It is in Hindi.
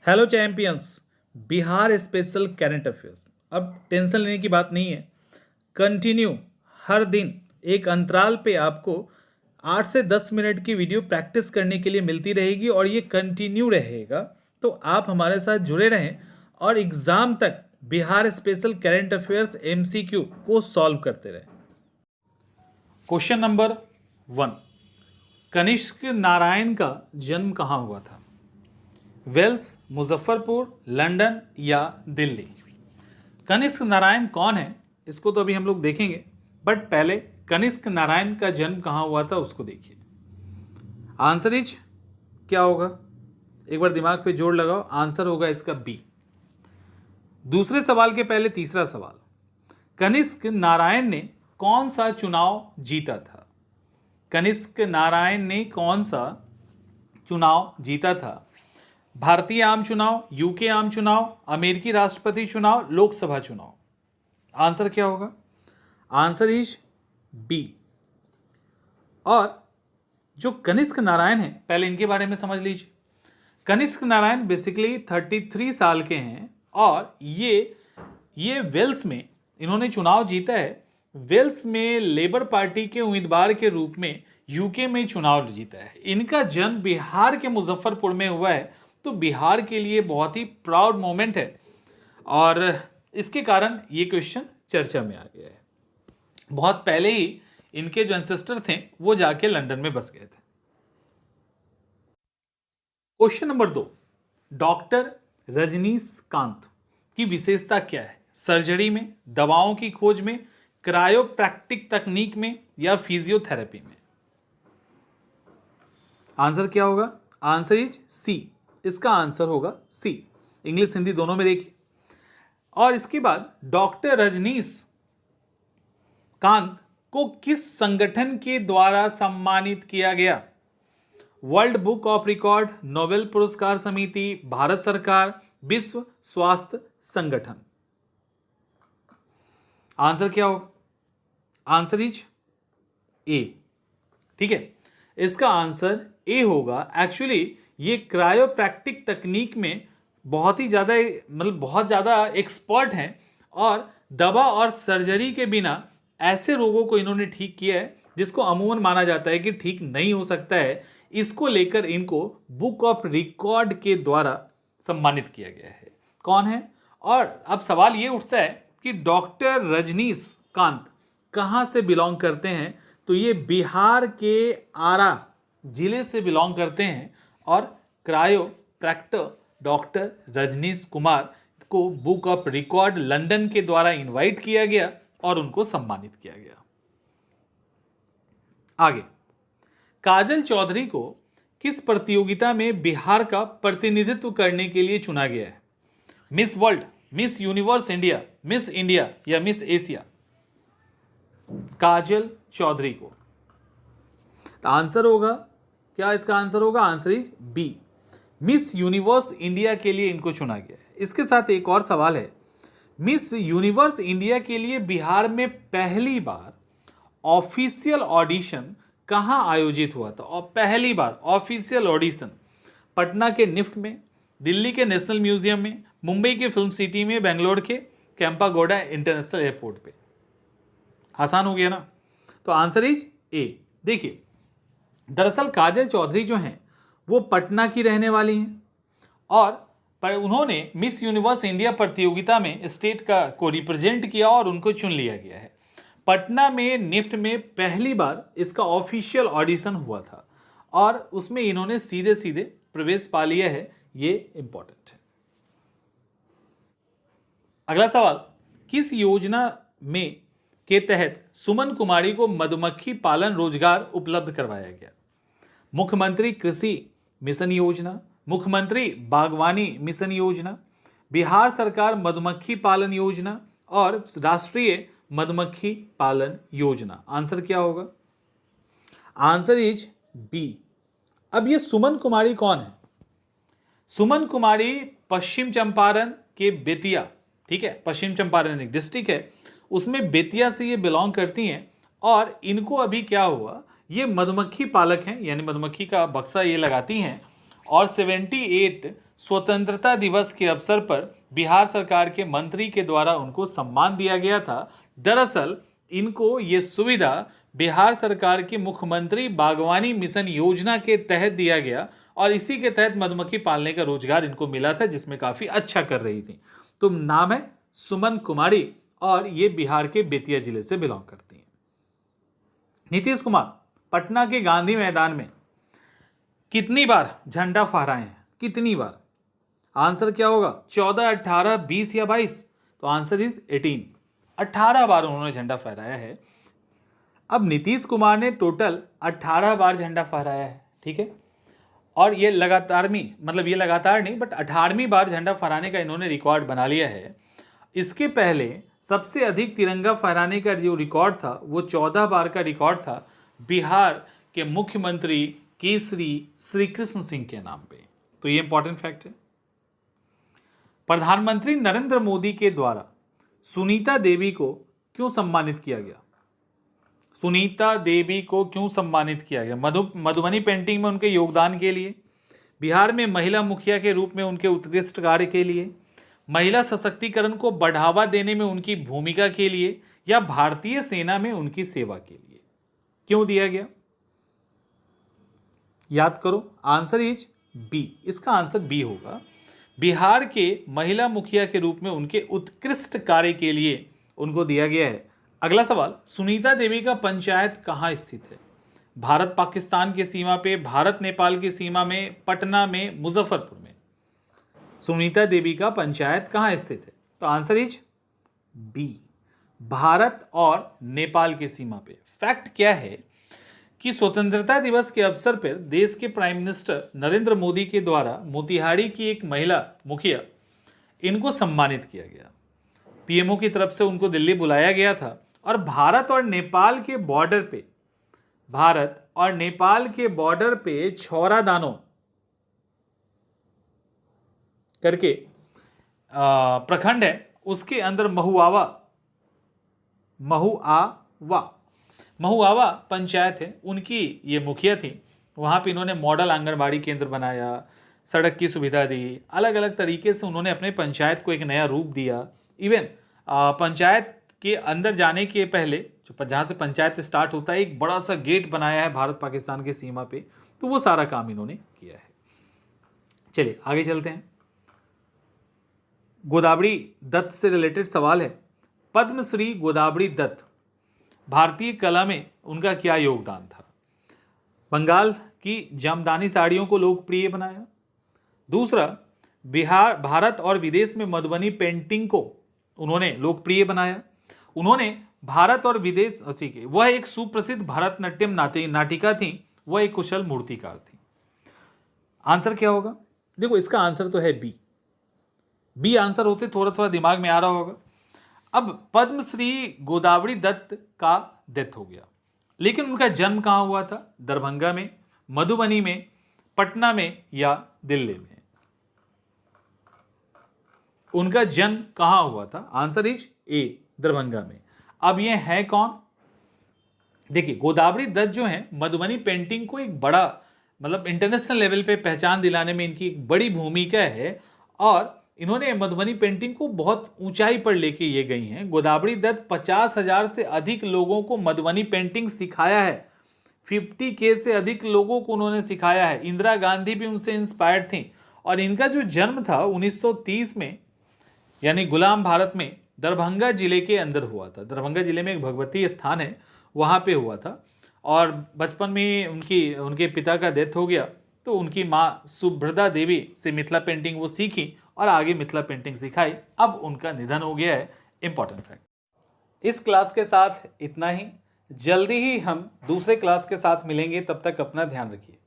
Hello champions. Bihar special current affairs. अब टेंशन लेने की बात नहीं है। कंटिन्यू हर दिन एक अंतराल पे आपको 8 से 10 मिनट की वीडियो प्रैक्टिस करने के लिए मिलती रहेगी और ये कंटिन्यू रहेगा। तो आप हमारे साथ जुड़े रहें और एग्जाम तक Bihar special current affairs MCQ को सॉल्व करते रहें। क्वेश्चन नंबर 1, कनिष्क नारायण का जन्म कहाँ हुआ था? वेल्स, मुजफ्फरपुर, लंदन या दिल्ली? कनिष्क नारायण कौन है इसको तो अभी हम लोग देखेंगे, बट पहले कनिष्क नारायण का जन्म कहाँ हुआ था उसको देखिए। आंसर इज क्या होगा? एक बार दिमाग पे जोर लगाओ, आंसर होगा इसका बी। दूसरे सवाल के पहले तीसरा सवाल, कनिष्क नारायण ने कौन सा चुनाव जीता था? कनिष्क नारायण ने कौन सा चुनाव जीता था? भारतीय आम चुनाव, यूके आम चुनाव, अमेरिकी राष्ट्रपति चुनाव, लोकसभा चुनाव? आंसर क्या होगा? Answer is B. और जो कनिष्क नारायण है, पहले इनके बारे में समझ लीजिए। कनिष्क नारायण बेसिकली 33 साल के हैं और ये वेल्स में इन्होंने चुनाव जीता है। वेल्स में लेबर पार्टी के उम्मीदवार के रूप में यूके में चुनाव जीता है। इनका जन्म बिहार के मुजफ्फरपुर में हुआ है, तो बिहार के लिए बहुत ही प्राउड मोमेंट है और इसके कारण ये क्वेश्चन चर्चा में आ गया है। बहुत पहले ही इनके जो एंसेस्टर थे वो जाके लंदन में बस गए थे। क्वेश्चन नंबर 2, डॉक्टर रजनीकांत की विशेषता क्या है? सर्जरी में, दवाओं की खोज में, क्रायोप्रैक्टिक तकनीक में या फिजियोथेरेपी में? आंसर क्या होगा? Answer is C. इसका आंसर होगा सी। इंग्लिश हिंदी दोनों में देखिए। और इसके बाद डॉक्टर रजनीकांत को किस संगठन के द्वारा सम्मानित किया गया? World book of record, Nobel पुरस्कार समिति, भारत सरकार, विश्व स्वास्थ्य संगठन? आंसर क्या होगा? Answer is a. ठीक है, इसका आंसर ए होगा। एक्चुअली ये क्रायोप्रैक्टिक तकनीक में बहुत ही ज्यादा बहुत ज्यादा एक्सपर्ट हैं और दवा और सर्जरी के बिना ऐसे रोगों को इन्होंने ठीक किया है जिसको अमूमन माना जाता है कि ठीक नहीं हो सकता है। इसको लेकर इनको बुक ऑफ रिकॉर्ड के द्वारा सम्मानित किया गया है। कौन है? और अब सवाल ये उठता है कि डॉक्टर रजनीकांत कहाँ से बिलोंग करते हैं? तो ये बिहार के आरा जिले से बिलोंग करते हैं और क्रायोप्रैक्टर डॉक्टर रजनीश कुमार को बुक ऑफ रिकॉर्ड लंदन के द्वारा इनवाइट किया गया और उनको सम्मानित किया गया। आगे, काजल चौधरी को किस प्रतियोगिता में बिहार का प्रतिनिधित्व करने के लिए चुना गया है? Miss world, miss universe India, miss India या मिस एशिया? काजल चौधरी को तो आंसर होगा क्या? इसका आंसर होगा answer is B. Miss universe India के लिए इनको चुना गया है। इसके साथ एक और सवाल है, मिस यूनिवर्स इंडिया के लिए बिहार में पहली बार ऑफिशियल ऑडिशन कहां आयोजित हुआ था? और पहली बार ऑफिशियल ऑडिशन पटना के निफ्ट में, दिल्ली के नेशनल म्यूजियम में, मुंबई के फिल्म सिटी में, बेंगलोर के कैंपागोडा इंटरनेशनल एयरपोर्ट पे? आसान हो गया ना? तो आंसर इज ए। देखिए, दरअसल काजल चौधरी जो हैं वो पटना की रहने वाली हैं और पर उन्होंने मिस यूनिवर्स इंडिया प्रतियोगिता में स्टेट को रिप्रेजेंट किया और उनको चुन लिया गया है। पटना में निफ्ट में पहली बार इसका ऑफिशियल ऑडिशन हुआ था और उसमें इन्होंने सीधे सीधे प्रवेश पा लिया है। ये इंपॉर्टेंट है। अगला सवाल, किस योजना में के तहत सुमन कुमारी को मधुमक्खी पालन रोजगार उपलब्ध करवाया गया? मुख्यमंत्री कृषि मिशन योजना, मुख्यमंत्री बागवानी मिशन योजना, बिहार सरकार मधुमक्खी पालन योजना और राष्ट्रीय मधुमक्खी पालन योजना? आंसर क्या होगा? Answer is B. अब ये सुमन कुमारी कौन है? सुमन कुमारी पश्चिम चंपारण के बेतिया, ठीक है, पश्चिम चंपारण एक डिस्ट्रिक्ट है, उसमें बेतिया से ये बिलोंग करती हैं और इनको अभी क्या हुआ, ये मधुमक्खी पालक हैं, यानी मधुमक्खी का बक्सा ये लगाती हैं और 78 स्वतंत्रता दिवस के अवसर पर बिहार सरकार के मंत्री के द्वारा उनको सम्मान दिया गया था। दरअसल इनको ये सुविधा बिहार सरकार की मुख्यमंत्री बागवानी मिशन योजना के तहत दिया गया और इसी के तहत मधुमक्खी पालने का रोजगार इनको मिला था, जिसमें काफी अच्छा कर रही थी। तो नाम है सुमन कुमारी और ये बिहार के बेतिया जिले से बिलोंग करती हैं। नीतीश कुमार पटना के गांधी मैदान में कितनी बार झंडा फहराए हैं? कितनी बार? आंसर क्या होगा? 14, 18, 20 या 22? तो आंसर इज 18। 18 बार उन्होंने झंडा फहराया है। अब नीतीश कुमार ने टोटल 18 बार झंडा फहराया है, ठीक है, और ये लगातार नहीं बट 18वीं बार झंडा फहराने का इन्होंने रिकॉर्ड बना लिया है। इसके पहले सबसे अधिक तिरंगा फहराने का जो रिकॉर्ड था वो 14 बार का रिकॉर्ड था बिहार के मुख्यमंत्री केसरी श्री कृष्ण सिंह के नाम पे। तो ये इंपॉर्टेंट फैक्ट है। प्रधानमंत्री नरेंद्र मोदी के द्वारा सुनीता देवी को क्यों सम्मानित किया गया? सुनीता देवी को क्यों सम्मानित किया गया? मधुबनी पेंटिंग में उनके योगदान के लिए, बिहार में महिला मुखिया के रूप में उनके उत्कृष्ट कार्य के लिए, महिला सशक्तिकरण को बढ़ावा देने में उनकी भूमिका के लिए, या भारतीय सेना में उनकी सेवा के लिए क्यों दिया गया? याद करो, आंसर इज बी। इसका आंसर बी होगा। बिहार के महिला मुखिया के रूप में उनके उत्कृष्ट कार्य के लिए उनको दिया गया है। अगला सवाल, सुनीता देवी का पंचायत कहाँ स्थित है? भारत पाकिस्तान की सीमा पे, भारत नेपाल की सीमा में, पटना में, मुजफ्फरपुर में? सुनीता देवी का पंचायत कहाँ स्थित है? तो आंसर इज बी, भारत और नेपाल की सीमा पे। फैक्ट क्या है कि स्वतंत्रता दिवस के अवसर पर देश के प्राइम मिनिस्टर नरेंद्र मोदी के द्वारा मोतिहारी की एक महिला मुखिया इनको सम्मानित किया गया। पीएमओ की तरफ से उनको दिल्ली बुलाया गया था और भारत और नेपाल के बॉर्डर पे छौरा दानो करके प्रखंड है, उसके अंदर महुआवा पंचायत है, उनकी ये मुखिया थी। वहाँ पे इन्होंने मॉडल आंगनबाड़ी केंद्र बनाया, सड़क की सुविधा दी, अलग अलग तरीके से उन्होंने अपने पंचायत को एक नया रूप दिया। इवन पंचायत के अंदर जाने के पहले जहाँ से पंचायत स्टार्ट होता है एक बड़ा सा गेट बनाया है भारत पाकिस्तान की सीमा पे। तो वो सारा काम इन्होंने किया है। चलिए आगे चलते हैं। गोदावरी दत्त से रिलेटेड सवाल है। पद्मश्री गोदावरी दत्त भारतीय कला में उनका क्या योगदान था? बंगाल की जामदानी साड़ियों को लोकप्रिय बनाया। दूसरा, भारत और विदेश में मधुबनी पेंटिंग को उन्होंने लोकप्रिय बनाया। उन्होंने भारत और विदेश वह एक सुप्रसिद्ध भरतनाट्यम नाटिका थी, वह एक कुशल मूर्तिकार थी। आंसर क्या होगा? देखो इसका आंसर तो है बी आंसर होते थोड़ा थोड़ा दिमाग में आ रहा होगा। अब पद्मश्री गोदावरी दत्त का डेथ हो गया, लेकिन उनका जन्म कहाँ हुआ था? दरभंगा में, मधुबनी में, पटना में या दिल्ली में? उनका जन्म कहाँ हुआ था? आंसर इज ए, दरभंगा में। अब ये है कौन? देखिए गोदावरी दत्त जो है मधुबनी पेंटिंग को एक बड़ा इंटरनेशनल लेवल पे पहचान दिलाने में इनकी एक बड़ी भूमिका है और इन्होंने मधुबनी पेंटिंग को बहुत ऊंचाई पर लेके ये गई हैं। गोदावरी दत्त 50,000 से अधिक लोगों को मधुबनी पेंटिंग सिखाया है। 50K से अधिक लोगों को उन्होंने सिखाया है। इंदिरा गांधी भी उनसे इंस्पायर्ड थी और इनका जो जन्म था 1930 में, यानी गुलाम भारत में, दरभंगा जिले के अंदर हुआ था। दरभंगा जिले में एक भगवती स्थान है, वहाँ पे हुआ था और बचपन में उनके पिता का डेथ हो गया तो उनकी माँ सुभद्रा देवी से मिथिला पेंटिंग वो सीखी और आगे मिथिला पेंटिंग सिखाई। अब उनका निधन हो गया है। Important fact. इस क्लास के साथ इतना ही। जल्दी ही हम दूसरे क्लास के साथ मिलेंगे, तब तक अपना ध्यान रखिए।